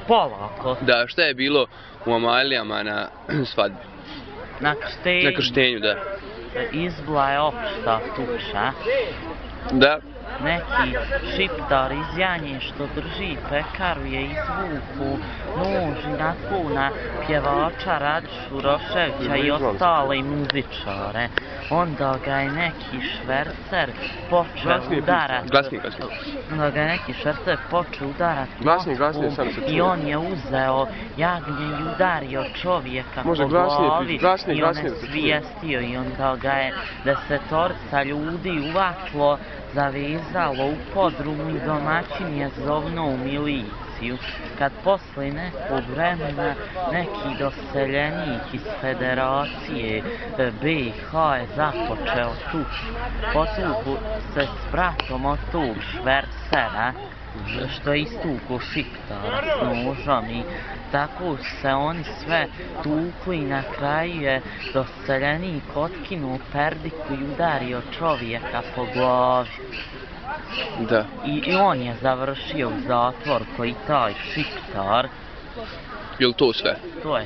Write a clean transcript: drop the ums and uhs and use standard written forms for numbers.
Polako. Da, šta je bilo u Amalijama na svadbi? Na krštenju. Na krštenju, da. Izbila je opšta tuča. Da. Neki šiptar iz Janje što drži pekaru je izvuku nož i natku na pjevača Radišu Roševića i ostale muzičare. Onda ga je neki švercer počeo udarati. Onda ga je neki švercer počeo udarati notkom i on je uzeo jagnje i udario čovjeka po glavi i on je svijestio i onda ga je 10 ljudi uvatlo, zavezalo u podrumu i domaćin je zovno u miliciju. Kad posle nekog vremena neki doseljenik iz Federacije BiH je započeo tuču. Potuku se s bratom od tog švercera što je istuko šiptara s nožom i tako se oni sve tukli i na kraju je doseljenik otkinuo perdiku i udario čovjeka po glavi. Da. I on je završio u zatvor koji taj šiptar. Jel to sve? To je